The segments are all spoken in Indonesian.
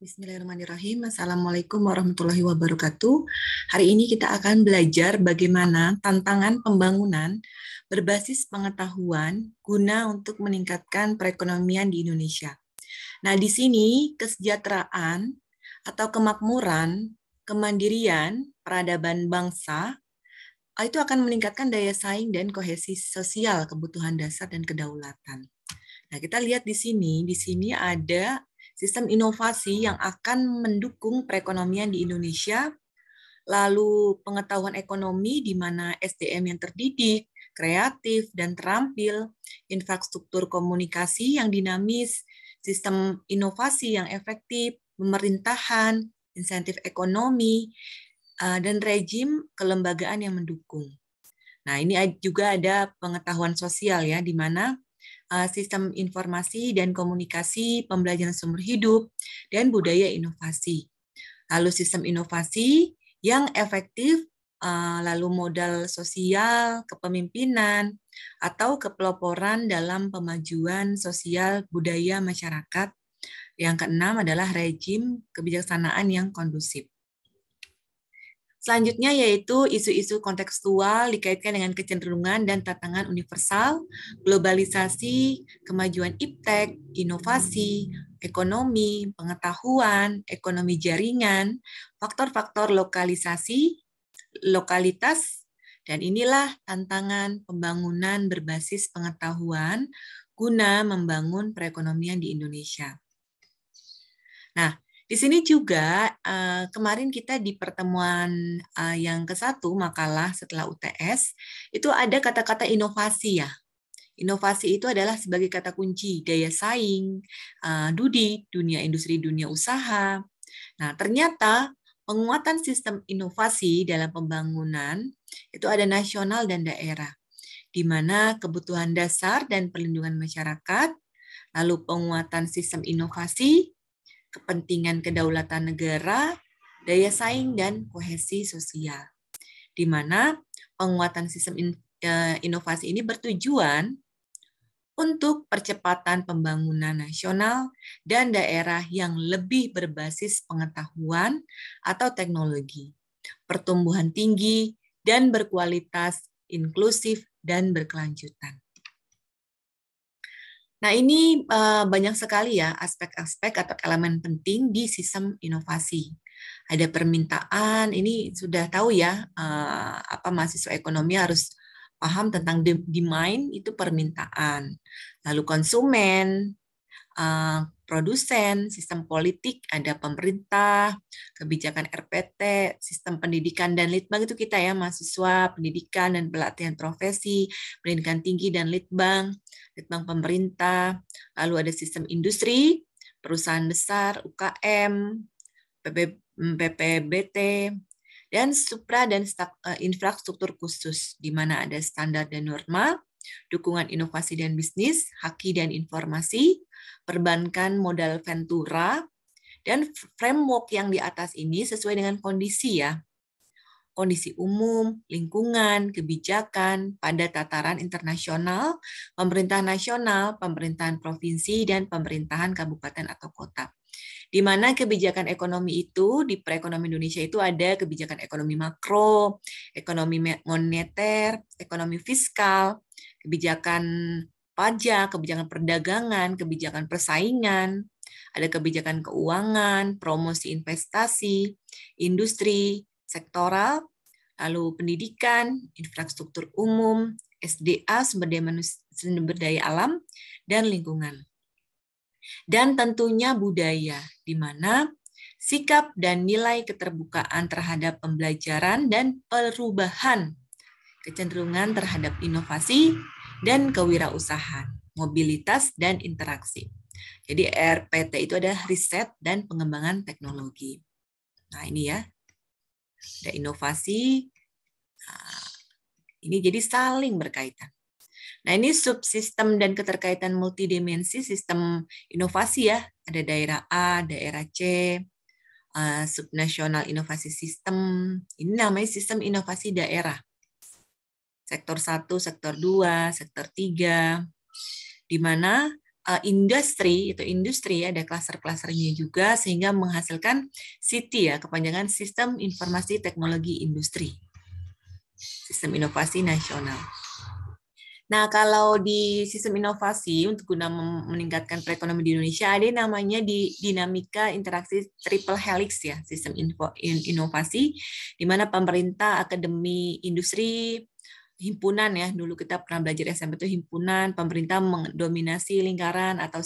Bismillahirrahmanirrahim. Assalamualaikum warahmatullahi wabarakatuh. Hari ini kita akan belajar bagaimana tantangan pembangunan berbasis pengetahuan guna untuk meningkatkan perekonomian di Indonesia. Nah, di sini kesejahteraan atau kemakmuran, kemandirian, peradaban bangsa itu akan meningkatkan daya saing dan kohesi sosial, kebutuhan dasar dan kedaulatan. Nah, kita lihat di sini ada sistem inovasi yang akan mendukung perekonomian di Indonesia, lalu pengetahuan ekonomi di mana SDM yang terdidik, kreatif, dan terampil, infrastruktur komunikasi yang dinamis, sistem inovasi yang efektif, pemerintahan, insentif ekonomi, dan rejim kelembagaan yang mendukung. Nah, ini juga ada pengetahuan sosial ya, di mana sistem informasi dan komunikasi, pembelajaran sumber hidup, dan budaya inovasi. Lalu sistem inovasi yang efektif, lalu modal sosial, kepemimpinan, atau kepeloporan dalam pemajuan sosial budaya masyarakat. Yang keenam adalah rejim kebijaksanaan yang kondusif. Selanjutnya yaitu isu-isu kontekstual dikaitkan dengan kecenderungan dan tantangan universal, globalisasi, kemajuan iptek, inovasi, ekonomi, pengetahuan, ekonomi jaringan, faktor-faktor lokalitas, dan inilah tantangan pembangunan berbasis pengetahuan guna membangun perekonomian di Indonesia. Nah, di sini juga kemarin kita di pertemuan yang ke-1 makalah setelah UTS itu ada kata-kata inovasi ya. Inovasi itu adalah sebagai kata kunci daya saing, dunia industri, dunia usaha. Nah, ternyata penguatan sistem inovasi dalam pembangunan itu ada nasional dan daerah, di mana kebutuhan dasar dan perlindungan masyarakat, lalu penguatan sistem inovasi, kepentingan kedaulatan negara, daya saing, dan kohesi sosial. Di mana penguatan sistem inovasi ini bertujuan untuk percepatan pembangunan nasional dan daerah yang lebih berbasis pengetahuan atau teknologi, pertumbuhan tinggi, dan berkualitas, inklusif, dan berkelanjutan. Nah, ini banyak sekali ya aspek-aspek atau elemen penting di sistem inovasi. Ada permintaan, ini sudah tahu ya, apa mahasiswa ekonomi harus paham tentang demand itu permintaan. Lalu konsumen, produsen, sistem politik, ada pemerintah, kebijakan RPT, sistem pendidikan dan litbang itu kita ya, mahasiswa, pendidikan dan pelatihan profesi, pendidikan tinggi dan litbang pemerintah, lalu ada sistem industri, perusahaan besar, UKM, PPBT, dan supra dan infrastruktur khusus, di mana ada standar dan norma, dukungan inovasi dan bisnis, haki dan informasi, perbankan modal ventura, dan framework yang di atas ini sesuai dengan kondisi ya. Kondisi umum, lingkungan, kebijakan pada tataran internasional, pemerintah nasional, pemerintahan provinsi, dan pemerintahan kabupaten atau kota. Di mana kebijakan ekonomi itu, di perekonomian Indonesia itu ada kebijakan ekonomi makro, ekonomi moneter, ekonomi fiskal, kebijakan pajak, kebijakan perdagangan, kebijakan persaingan, ada kebijakan keuangan, promosi investasi, industri, sektoral, lalu pendidikan, infrastruktur umum, SDA, sumber daya alam, dan lingkungan. Dan tentunya budaya, di mana sikap dan nilai keterbukaan terhadap pembelajaran dan perubahan, kecenderungan terhadap inovasi dan kewirausahaan, mobilitas dan interaksi. Jadi RPT itu adalah riset dan pengembangan teknologi. Nah ini ya, ada inovasi, ini jadi saling berkaitan. Nah, ini subsistem dan keterkaitan multidimensi sistem inovasi ya. Ada daerah A, daerah C, subnasional inovasi sistem. Ini namanya sistem inovasi daerah. Sektor 1, sektor 2, sektor 3. Di mana industri, itu industri ada klaster-klasternya juga sehingga menghasilkan SITI ya, kepanjangan Sistem Informasi Teknologi Industri. Sistem Inovasi Nasional. Nah, kalau di sistem inovasi untuk guna meningkatkan perekonomian di Indonesia, ada namanya di dinamika interaksi triple helix ya, sistem inovasi, di mana pemerintah, akademi, industri, himpunan ya, dulu kita pernah belajar SMP itu himpunan, pemerintah mendominasi lingkaran atau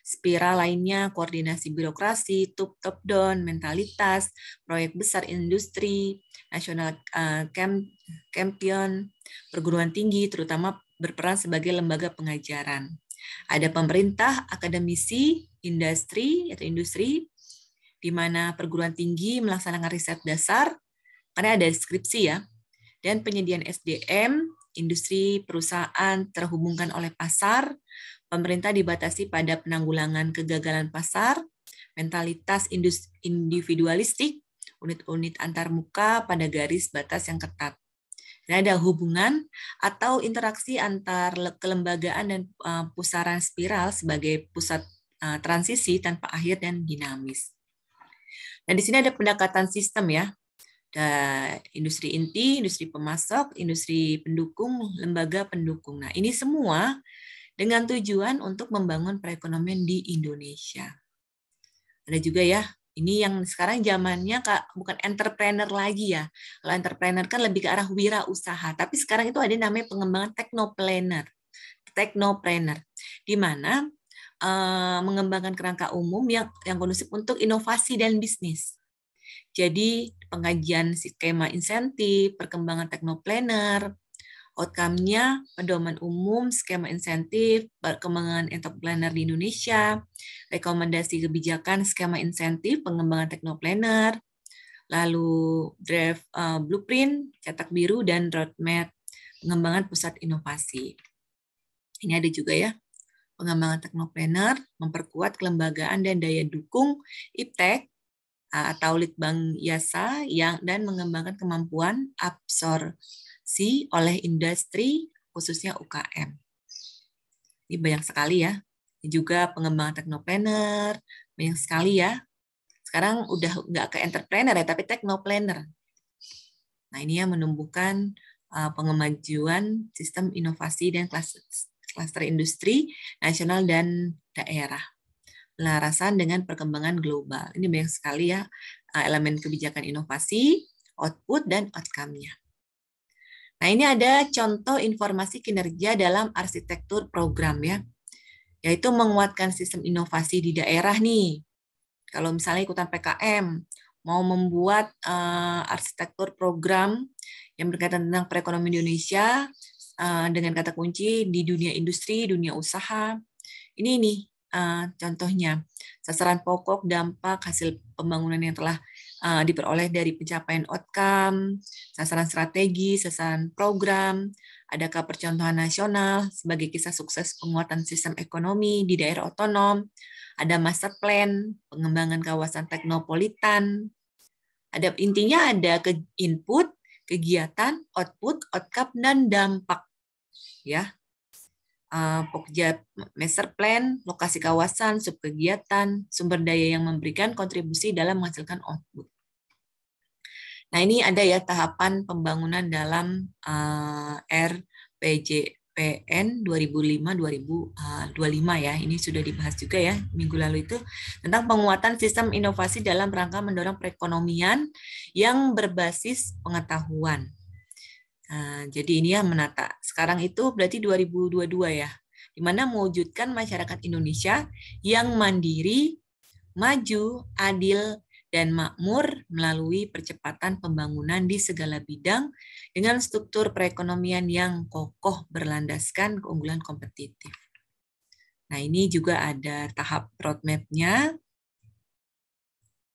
spiral lainnya, koordinasi birokrasi, top down, mentalitas, proyek besar industri, nasional champion, perguruan tinggi, terutama berperan sebagai lembaga pengajaran. Ada pemerintah, akademisi, industri, di mana perguruan tinggi melaksanakan riset dasar, karena ada deskripsi ya, dan penyediaan SDM, industri, perusahaan terhubungkan oleh pasar, pemerintah dibatasi pada penanggulangan kegagalan pasar, mentalitas individualistik, unit-unit antarmuka pada garis batas yang ketat. Dan ada hubungan atau interaksi antar kelembagaan dan pusaran spiral sebagai pusat transisi tanpa akhir dan dinamis. Nah, di sini ada pendekatan sistem ya. Ada industri inti, industri pemasok, industri pendukung, lembaga pendukung. Nah, ini semua dengan tujuan untuk membangun perekonomian di Indonesia. Ada juga ya, ini yang sekarang zamannya bukan entrepreneur lagi ya. Kalau entrepreneur kan lebih ke arah wirausaha, tapi sekarang itu ada namanya pengembangan teknopreneur, di mana mengembangkan kerangka umum yang kondusif untuk inovasi dan bisnis. Jadi pengkajian skema insentif, perkembangan teknopreneur, outcome-nya pedoman umum, skema insentif, perkembangan entrepreneur di Indonesia, rekomendasi kebijakan skema insentif, pengembangan teknopreneur, lalu draft blueprint, cetak biru, dan roadmap pengembangan pusat inovasi. Ini ada juga ya, pengembangan teknopreneur, memperkuat kelembagaan dan daya dukung IPTEK, atau Litbang Yasa dan mengembangkan kemampuan absorpsi oleh industri khususnya UKM. Ini banyak sekali ya. Ini juga pengembangan teknopreneur, banyak sekali ya. Sekarang udah nggak ke entrepreneur ya, tapi teknopreneur. Nah, ini yang menumbuhkan pengemajuan sistem inovasi dan klaster industri nasional dan daerah. Pelarasan dengan perkembangan global. Ini banyak sekali ya elemen kebijakan inovasi, output, dan outcome-nya. Nah, ini ada contoh informasi kinerja dalam arsitektur program ya, yaitu menguatkan sistem inovasi di daerah nih. Kalau misalnya ikutan PKM, mau membuat arsitektur program yang berkaitan tentang perekonomian Indonesia dengan kata kunci di dunia industri, dunia usaha, ini nih contohnya, sasaran pokok, dampak, hasil pembangunan yang telah diperoleh dari pencapaian outcome, sasaran strategi, sasaran program, adakah percontohan nasional sebagai kisah sukses penguatan sistem ekonomi di daerah otonom, ada master plan, pengembangan kawasan teknopolitan, ada intinya ada input, kegiatan, output, outcome, dan dampak. Ya. Pokja master plan, lokasi kawasan, subkegiatan, sumber daya yang memberikan kontribusi dalam menghasilkan output. Nah, ini ada ya tahapan pembangunan dalam RPJPN 2005-2025 ya. Ini sudah dibahas juga ya minggu lalu itu tentang penguatan sistem inovasi dalam rangka mendorong perekonomian yang berbasis pengetahuan. Jadi ini ya menata. Sekarang itu berarti 2022 ya, di mana mewujudkan masyarakat Indonesia yang mandiri, maju, adil, dan makmur melalui percepatan pembangunan di segala bidang dengan struktur perekonomian yang kokoh berlandaskan keunggulan kompetitif. Nah, ini juga ada tahap roadmap-nya,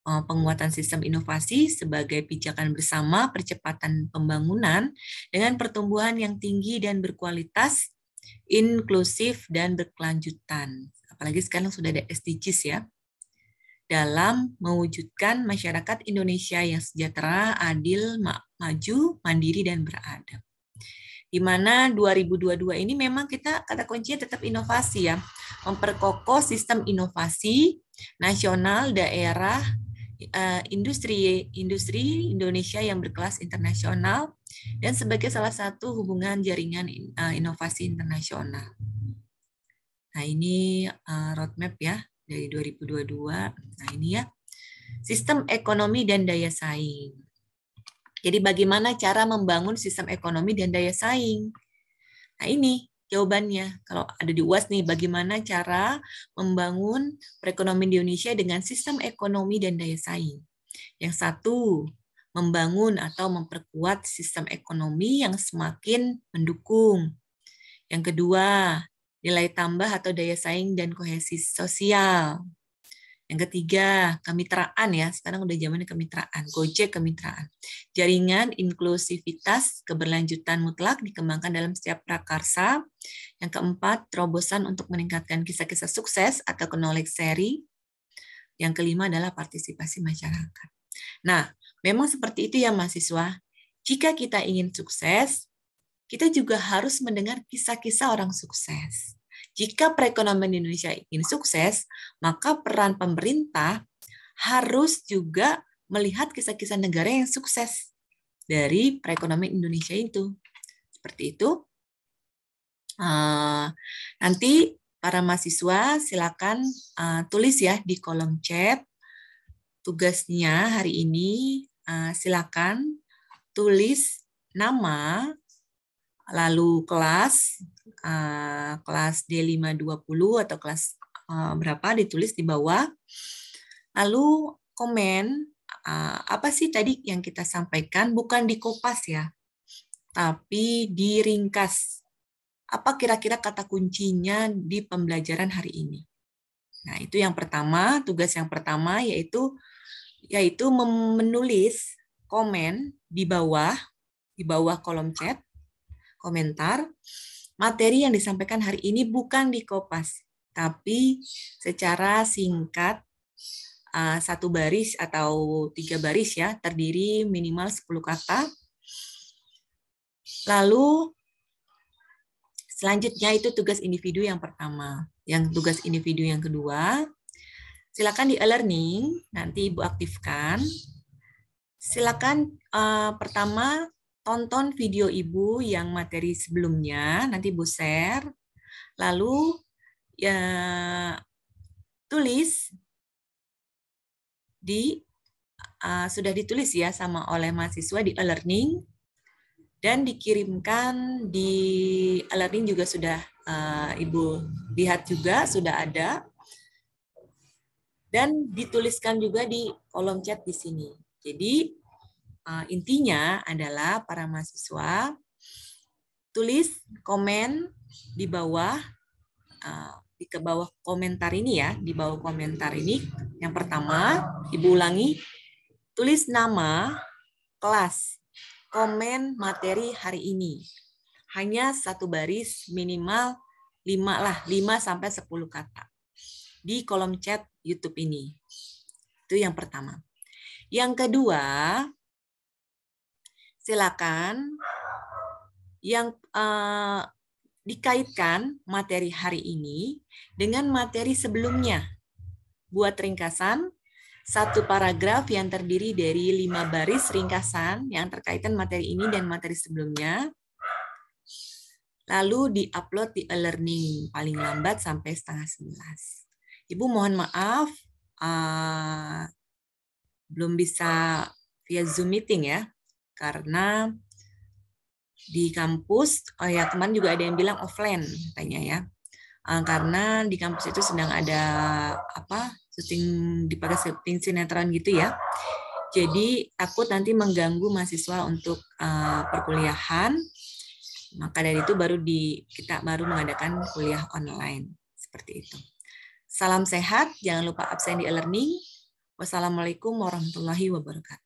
penguatan sistem inovasi sebagai pijakan bersama percepatan pembangunan dengan pertumbuhan yang tinggi dan berkualitas, inklusif, dan berkelanjutan. Apalagi sekarang sudah ada SDGs ya, dalam mewujudkan masyarakat Indonesia yang sejahtera, adil, maju, mandiri, dan beradab. Di mana 2022 ini memang kita kata kuncinya tetap inovasi ya. memperkokoh sistem inovasi nasional, daerah, industri Indonesia yang berkelas internasional, dan sebagai salah satu hubungan jaringan inovasi internasional. Nah, ini roadmap ya dari 2022. Nah, ini ya, sistem ekonomi dan daya saing. Jadi bagaimana cara membangun sistem ekonomi dan daya saing? Nah, ini jawabannya. Kalau ada di UAS nih, bagaimana cara membangun perekonomian di Indonesia dengan sistem ekonomi dan daya saing? Yang satu, membangun atau memperkuat sistem ekonomi yang semakin mendukung. Yang kedua, nilai tambah atau daya saing dan kohesi sosial. Yang ketiga, kemitraan ya. Sekarang udah zamannya kemitraan. Gojek kemitraan. Jaringan inklusivitas keberlanjutan mutlak dikembangkan dalam setiap prakarsa. Yang keempat, terobosan untuk meningkatkan kisah-kisah sukses atau knowledge sharing. Yang kelima adalah partisipasi masyarakat. Nah, memang seperti itu ya mahasiswa. Jika kita ingin sukses, kita juga harus mendengar kisah-kisah orang sukses. Jika perekonomian Indonesia ingin sukses, maka peran pemerintah harus juga melihat kisah-kisah negara yang sukses dari perekonomian Indonesia itu. Seperti itu. Nanti para mahasiswa silakan tulis ya di kolom chat. Tugasnya hari ini silakan tulis nama, lalu kelas D520 atau kelas berapa ditulis di bawah. Lalu komen apa sih tadi yang kita sampaikan, bukan dikopas ya, tapi diringkas. Apa kira-kira kata kuncinya di pembelajaran hari ini? Nah, itu yang pertama, tugas yang pertama yaitu menulis komen di bawah kolom chat, komentar, materi yang disampaikan hari ini bukan dikopas, tapi secara singkat, 1 baris atau 3 baris ya, terdiri minimal 10 kata. Lalu selanjutnya itu tugas individu yang pertama. Yang tugas individu yang kedua, silakan di e-learning, nanti Ibu aktifkan. Silakan pertama tonton video Ibu yang materi sebelumnya, nanti Ibu share. Lalu ya tulis sudah ditulis ya sama oleh mahasiswa di e-learning dan dikirimkan di e-learning juga sudah Ibu lihat juga sudah ada dan dituliskan juga di kolom chat di sini. Jadi intinya adalah para mahasiswa tulis komen di bawah komentar ini ya, di bawah komentar ini. Yang pertama, Ibu ulangi, tulis nama, kelas, komen materi hari ini. Hanya 1 baris, minimal 5 sampai 10 kata di kolom chat YouTube ini. Itu yang pertama. Yang kedua, silakan yang dikaitkan materi hari ini dengan materi sebelumnya. Buat ringkasan, 1 paragraf yang terdiri dari 5 baris ringkasan yang terkaitan materi ini dan materi sebelumnya. Lalu di-upload di e-learning paling lambat sampai 10:30. Ibu mohon maaf, belum bisa via Zoom meeting ya, karena di kampus, kemarin juga ada yang bilang offline katanya ya, karena di kampus itu sedang ada syuting sinetron gitu ya, jadi takut nanti mengganggu mahasiswa untuk perkuliahan, maka dari itu kita baru mengadakan kuliah online seperti itu. Salam sehat, jangan lupa absen di e-learning. Wassalamualaikum warahmatullahi wabarakatuh.